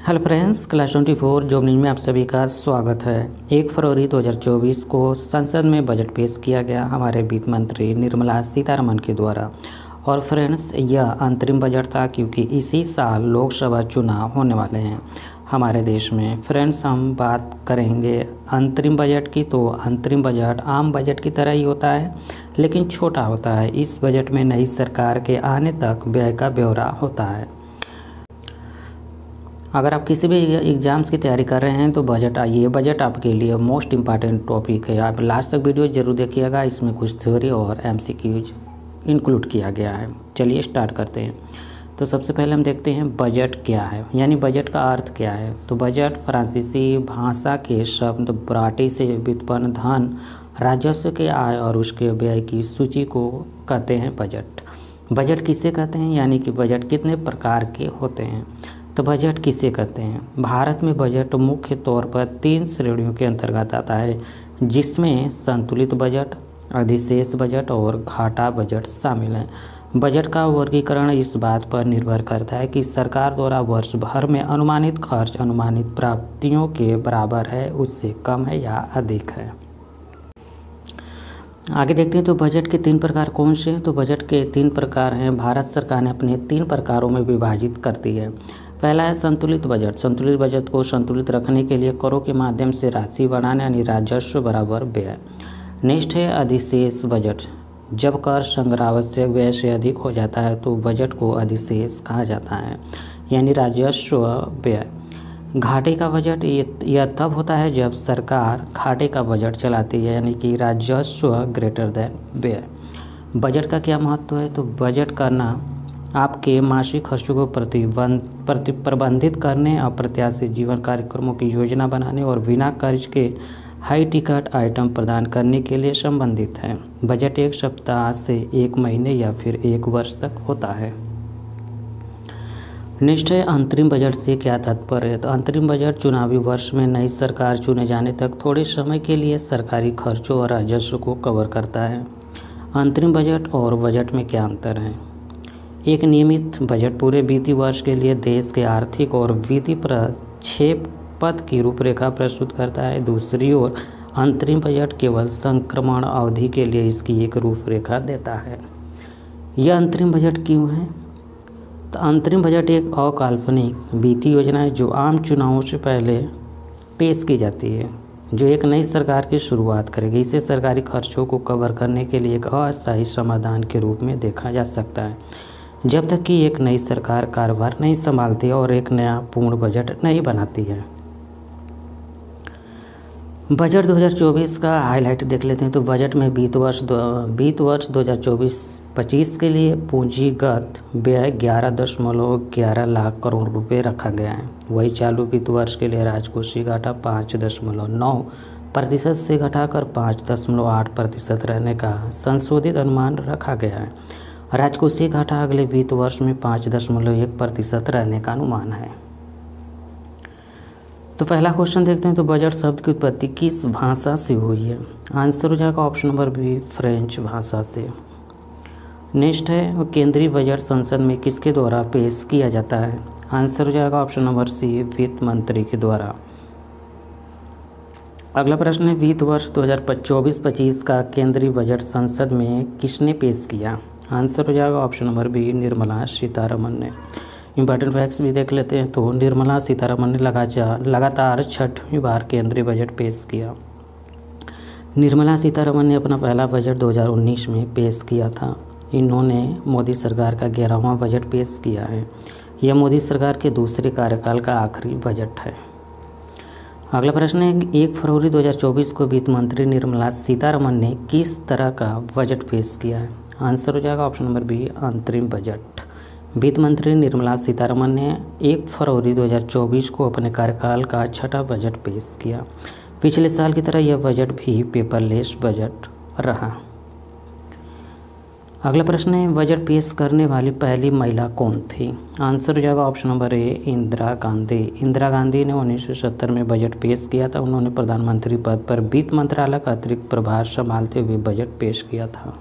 Hello friends, class 24 job news में आप सभी का स्वागत है। 1 फरवरी 2024 को संसद में बजट पेश किया गया हमारे वित्त मंत्री निर्मला सीतारमण के द्वारा। और फ्रेंड्स, यह अंतरिम बजट था क्योंकि इसी साल लोकसभा चुनाव होने वाले हैं हमारे देश में। फ्रेंड्स, हम बात करेंगे अंतरिम बजट की। तो अंतरिम बजट आम बजट की तरह ही होता है, लेकिन छोटा होता है। इस बजट में नई सरकार के आने तक व्यय का ब्यौरा होता है। अगर आप किसी भी एग्ज़ाम्स की तैयारी कर रहे हैं तो ये बजट आपके लिए मोस्ट इम्पॉर्टेंट टॉपिक है। आप लास्ट तक वीडियो जरूर देखिएगा, इसमें कुछ थ्योरी और एमसीक्यूज इंक्लूड किया गया है। चलिए स्टार्ट करते हैं। तो सबसे पहले हम देखते हैं बजट क्या है, यानी बजट का अर्थ क्या है। तो बजट फ्रांसीसी भाषा के शब्द ब्राटी से व्युत्पन्न धन, राजस्व के आय और उसके व्यय की सूची को कहते हैं बजट। बजट किसे कहते हैं, यानी कि बजट कितने प्रकार के होते हैं। तो बजट किसे कहते हैं। भारत में बजट मुख्य तौर पर 3 श्रेणियों के अंतर्गत आता है, जिसमें संतुलित बजट, अधिशेष बजट और घाटा बजट शामिल हैं। बजट का वर्गीकरण इस बात पर निर्भर करता है कि सरकार द्वारा वर्ष भर में अनुमानित खर्च अनुमानित प्राप्तियों के बराबर है, उससे कम है या अधिक है। आगे देखते हैं तो बजट के 3 प्रकार कौन से हैं। तो बजट के 3 प्रकार हैं। भारत सरकार ने अपने 3 प्रकारों में विभाजित करती है। पहला है संतुलित बजट। संतुलित बजट को संतुलित रखने के लिए करों के माध्यम से राशि बढ़ाने यानी राजस्व बराबर व्यय। नेक्स्ट है अधिशेष बजट। जब कर संग्रह आवश्यक व्यय से अधिक हो जाता है तो बजट को अधिशेष कहा जाता है, यानी राजस्व व्यय। घाटे का बजट यह तब होता है जब सरकार घाटे का बजट चलाती है, यानी कि राजस्व ग्रेटर देन व्यय। बजट का क्या महत्व है। तो बजट करना आपके मासिक खर्चों को प्रबंधित करने, अप्रत्याशित जीवन कार्यक्रमों की योजना बनाने और बिना कर्ज के हाई टिकट आइटम प्रदान करने के लिए संबंधित है। बजट 1 सप्ताह से 1 महीने या फिर 1 वर्ष तक होता है। नेक्स्ट है अंतरिम बजट से क्या तात्पर्य है। तो अंतरिम बजट चुनावी वर्ष में नई सरकार चुने जाने तक थोड़े समय के लिए सरकारी खर्चों और राजस्व को कवर करता है। अंतरिम बजट और बजट में क्या अंतर है। एक नियमित बजट पूरे वित्तीय वर्ष के लिए देश के आर्थिक और वित्तीय प्रक्षेपवक्र की रूपरेखा प्रस्तुत करता है। दूसरी ओर अंतरिम बजट केवल संक्रमण अवधि के लिए इसकी एक रूपरेखा देता है। यह अंतरिम बजट क्यों है। तो अंतरिम बजट एक अकाल्पनिक वित्तीय योजना है जो आम चुनावों से पहले पेश की जाती है, जो एक नई सरकार की शुरुआत करेगी। इसे सरकारी खर्चों को कवर करने के लिए एक अस्थायी समाधान के रूप में देखा जा सकता है, जब तक कि एक नई सरकार कारोबार नहीं संभालती और एक नया पूर्ण बजट नहीं बनाती है। बजट 2024 का हाईलाइट देख लेते हैं। तो बजट में वित्त वर्ष 2024-25 के लिए पूंजीगत व्यय 11.11 लाख करोड़ रुपए रखा गया है। वही चालू वित्त वर्ष के लिए राजकोषीय घाटा 5.9% से घटाकर 5.8% रहने का संशोधित अनुमान रखा गया है। राजकोषीय घाटा अगले वित्त वर्ष में 5.1% रहने का अनुमान है। तो पहला क्वेश्चन देखते हैं। तो बजट शब्द की उत्पत्ति किस भाषा से हुई है। आंसर हो जाएगा ऑप्शन नंबर बी, फ्रेंच भाषा से। नेक्स्ट है केंद्रीय बजट संसद में किसके द्वारा पेश किया जाता है। आंसर हो जाएगा ऑप्शन नंबर सी, वित्त मंत्री के द्वारा। अगला प्रश्न है वित्त वर्ष 2024-25 का केंद्रीय बजट संसद में किसने पेश किया। आंसर हो जाएगा option number B, Nirmala Sitharaman ने। इंपॉर्टेंट फैक्ट्स भी देख लेते हैं। तो निर्मला सीतारमण ने लगातार 6वीं बार केंद्रीय बजट पेश किया। निर्मला सीतारमण ने अपना पहला बजट 2019 में पेश किया था। इन्होंने मोदी सरकार का 11वां बजट पेश किया है। यह मोदी सरकार के दूसरे कार्यकाल का आखिरी बजट है। अगला प्रश्न है 1 फरवरी 2024 को वित्त मंत्री निर्मला सीतारमण ने किस तरह का बजट पेश किया है। आंसर हो जाएगा ऑप्शन नंबर बी, अंतरिम बजट। वित्त मंत्री निर्मला सीतारमण ने 1 फरवरी 2024 को अपने कार्यकाल का 6ठा बजट पेश किया। पिछले साल की तरह यह बजट भी पेपरलेस बजट रहा। अगला प्रश्न है बजट पेश करने वाली पहली महिला कौन थी। आंसर हो जाएगा option number A, Indira Gandhi. Indira Gandhi ने 1970 में बजट पेश किया था। उन्होंने प्रधानमंत्री पद पर वित्त मंत्रालय का अतिरिक्त प्रभार संभालते हुए बजट पेश किया था।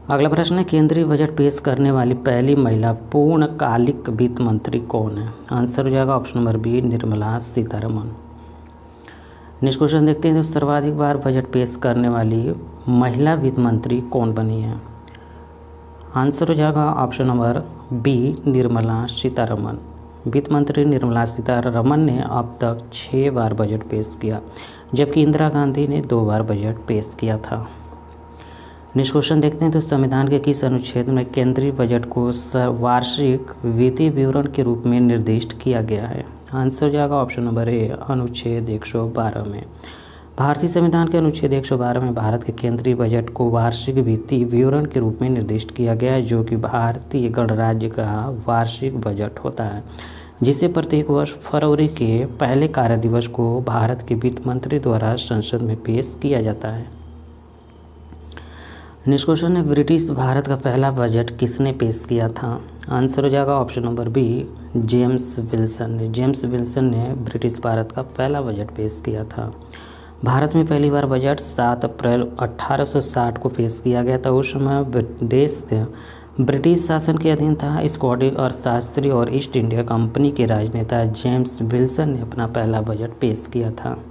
अगला प्रश्न है, केंद्रीय बजट पेश करने वाली पहली महिला पूर्णकालिक वित्त मंत्री कौन है? आंसर हो जाएगा option number B, Nirmala Sitharaman. Next question देखते हैं, तो सर्वाधिक बार बजट पेश करने वाली महिला वित्त मंत्री कौन बनी है? आंसर हो जाएगा option number B, Nirmala Sitharaman. वित्त मंत्री निर्मला सीतारमण ने अब तक 6 बार बजट पेश किया, जबकि इंदिरा गांधी ने 2 बार बजट पेश किया था। नेक्स्ट क्वेश्चन देखते हैं, तो संविधान के किस अनुच्छेद में केंद्रीय बजट को वार्षिक वित्तीय विवरण के रूप में निर्दिष्ट किया गया है? आंसर हो जाएगा ऑप्शन नंबर ए, अनुच्छेद 112 में। भारतीय संविधान के अनुच्छेद 112 में भारत के केंद्रीय बजट को वार्षिक वित्तीय विवरण के रूप में निर्दिष्ट किया गया है, जो कि भारतीय गणराज्य का वार्षिक बजट होता है, जिसे प्रत्येक वर्ष फरवरी के पहले कार्य दिवस को भारत के वित्त मंत्री द्वारा संसद में पेश किया जाता है। नेक्स्ट क्वेश्चन है, ब्रिटिश भारत का पहला बजट किसने पेश किया था? आंसर हो जाएगा option number B, James Wilson ने। जेम्स विल्सन ने ब्रिटिश भारत का पहला बजट पेश किया था। भारत में पहली बार बजट 7 अप्रैल 1860 को पेश किया गया था। उस समय देश ब्रिटिश शासन के अधीन था। स्कॉटिश अर्थशास्त्री और ईस्ट इंडिया कंपनी के राजनेता जेम्स विल्सन ने अपना पहला बजट पेश किया था।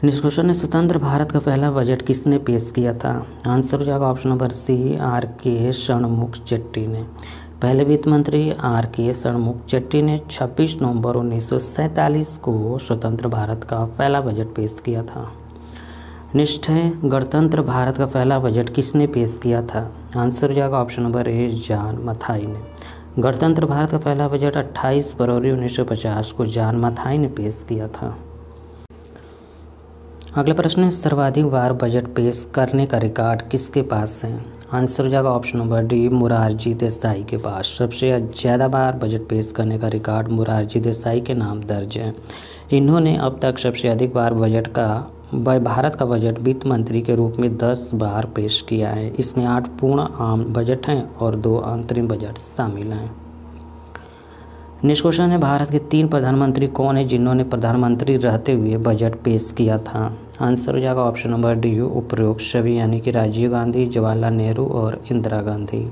नेक्स्ट क्वेश्चन है, स्वतंत्र भारत का पहला बजट किसने पेश किया था? आंसर हो जाएगा ऑप्शन नंबर सी, आर के षणमुख चेट्टी ने। पहले वित्त मंत्री आर के षणमुख चेट्टी ने 26 नवंबर 1947 को स्वतंत्र भारत का पहला बजट पेश किया था। नेक्स्ट है, गणतंत्र भारत का पहला बजट किसने पेश किया था? आंसर हो जाएगा option number A, John Mathai ने। गणतंत्र भारत का पहला बजट 28 फरवरी 1950 को जॉन मथाई ने पेश किया था। अगला प्रश्न है, सर्वाधिक बार बजट पेश करने का रिकॉर्ड किसके पास है? आंसर हो जाएगा option number D, Morarji Desai के पास। सबसे ज़्यादा बार बजट पेश करने का रिकॉर्ड मोरारजी देसाई के नाम दर्ज है। इन्होंने अब तक सबसे अधिक बार भारत का बजट वित्त मंत्री के रूप में 10 बार पेश किया है। इसमें 8 पूर्ण आम बजट हैं और 2 अंतरिम बजट शामिल हैं। नेक्स्ट क्वेश्चन है, भारत के 3 प्रधानमंत्री कौन है जिन्होंने प्रधानमंत्री रहते हुए बजट पेश किया था? आंसर हो जाएगा ऑप्शन नंबर डी, उपरोक्त सभी, यानी कि राजीव गांधी, जवाहरलाल नेहरू और इंदिरा गांधी।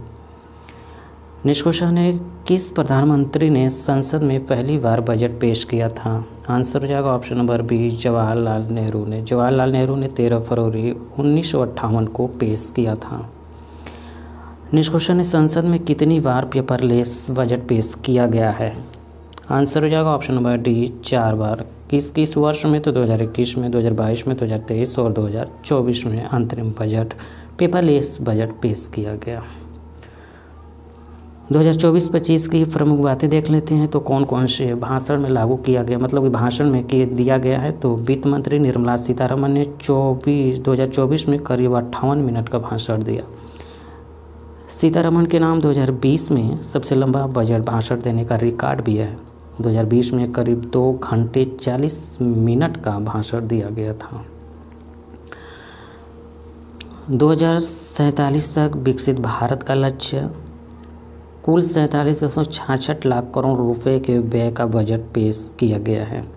नेक्स्ट क्वेश्चन है, किस प्रधानमंत्री ने संसद में पहली बार बजट पेश किया था? आंसर हो जाएगा option number B, Jawaharlal Nehru ने। जवाहरलाल नेहरू ने 13 फरवरी 1958 को पेश किया था। नेक्स्ट क्वेश्चन है, संसद में कितनी बार पेपरलेस बजट पेश किया गया है? आंसर हो जाएगा ऑप्शन नंबर डी, 4 बार। किस वर्ष में? तो 2021 में, 2022 में, 2023 और 2024 में अंतरिम बजट पेपरलेस बजट पेश किया गया। 2024-25 की प्रमुख बातें देख लेते हैं। तो कौन कौन से भाषण में लागू किया गया, मतलब भाषण में दिया गया है? तो वित्त मंत्री निर्मला सीतारमण ने 2024 में करीब 58 मिनट का भाषण दिया। सीतारमण के नाम 2020 में सबसे लंबा बजट भाषण देने का रिकॉर्ड भी है। 2020 में करीब 2 घंटे 40 मिनट का भाषण दिया गया था। 2047 तक विकसित भारत का लक्ष्य, कुल 47.66 लाख करोड़ रुपए के व्यय का बजट पेश किया गया है।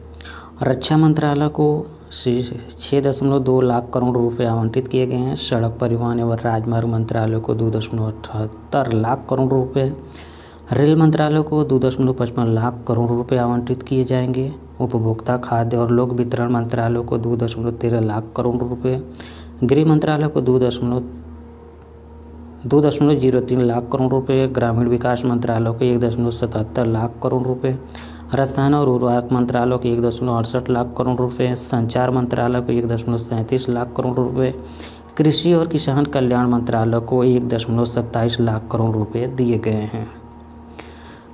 रक्षा मंत्रालय को 6.2 लाख करोड़ रुपए आवंटित किए गए हैं। सड़क परिवहन एवं राजमार्ग मंत्रालय को 2.78 लाख करोड़ रुपए, रेल मंत्रालय को 2.55 लाख करोड़ रुपए आवंटित किए जाएंगे। उपभोक्ता खाद्य और लोक वितरण मंत्रालय को 2.13 लाख करोड़ रुपए, गृह मंत्रालय को 2.03 लाख करोड़ रुपए, ग्रामीण विकास मंत्रालय को 1.77 लाख करोड़ रुपए, रसायन और उर्वरक मंत्रालय को 1.68 लाख करोड़ रुपए, संचार मंत्रालय को 1.37 लाख करोड़ रुपए, कृषि और किसान कल्याण मंत्रालय को 1.27 लाख करोड़ रुपए दिए गए हैं।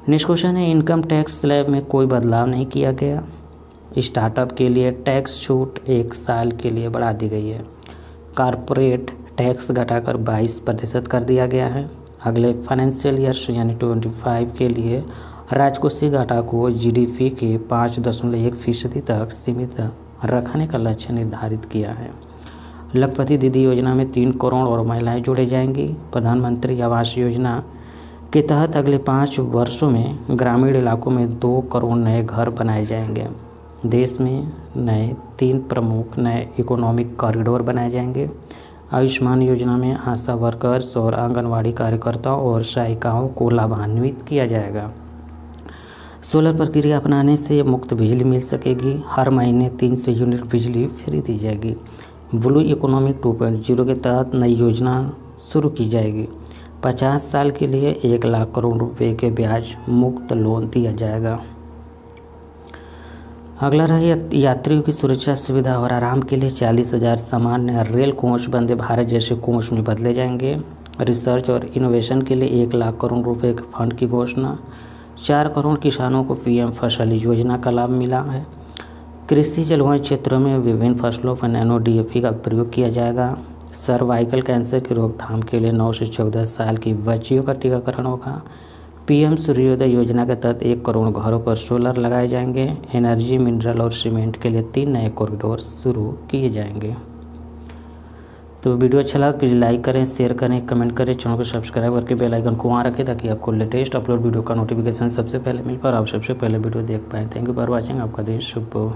नेक्स्ट क्वेश्चन है, इनकम टैक्स स्लैब में कोई बदलाव नहीं किया गया। स्टार्टअप के लिए टैक्स छूट 1 साल के लिए बढ़ा दी गई है। कॉर्पोरेट टैक्स घटाकर 22% कर दिया गया है। अगले फाइनेंशियल ईयर यानी 25 के लिए राजकोषीय घाटा को जीडीपी के 5.1% तक सीमित रखने का लक्ष्य निर्धारित किया है। लखपति दीदी योजना में 3 करोड़ और महिलाएं जोड़े जाएंगी। प्रधानमंत्री आवास योजना के तहत अगले 5 वर्षों में ग्रामीण इलाकों में 2 करोड़ नए घर बनाए जाएंगे। देश में 3 प्रमुख नए इकोनॉमिक कॉरिडोर बनाए जाएंगे। आयुष्मान योजना में आशा वर्कर्स और आंगनवाड़ी कार्यकर्ताओं और सहायिकाओं को लाभान्वित किया जाएगा। सोलर प्रक्रिया अपनाने से मुफ्त बिजली मिल सकेगी। हर महीने 300 यूनिट बिजली फ्री दी जाएगी। ब्लू इकोनॉमिक 2.0 के तहत नई योजना शुरू की जाएगी। 50 साल के लिए 1 लाख करोड़ रुपए के ब्याज मुक्त लोन दिया जाएगा। अगला रहा यात्रियों की सुरक्षा, सुविधा और आराम के लिए 40,000 सामान्य रेल कोच वंदे भारत जैसे कोच में बदले जाएंगे। रिसर्च और इनोवेशन के लिए 1 लाख करोड़ रुपए के फंड की घोषणा। 4 करोड़ किसानों को पीएम फसल योजना का लाभ मिला है। कृषि जलवायु क्षेत्रों में विभिन्न फसलों पर नैनो डीएपी का प्रयोग किया जाएगा। सर्वाइकल कैंसर की रोकथाम के लिए 9 से 14 साल की बच्चियों का टीकाकरण होगा। पीएम सूर्योदय योजना के तहत 1 करोड़ घरों पर सोलर लगाए जाएंगे। एनर्जी, मिनरल और सीमेंट के लिए 3 नए कॉरिडोर शुरू किए जाएंगे। तो वीडियो अच्छा लगा प्लीज़ लाइक करें, शेयर करें, कमेंट करें, चैनल को सब्सक्राइब करके बेल आइकन को वहाँ रखें ताकि आपको लेटेस्ट अपलोड वीडियो का नोटिफिकेशन सबसे पहले मिल पाए और आप सबसे पहले वीडियो देख पाएँ। Thank you for watching. आपका दिन शुभ हो।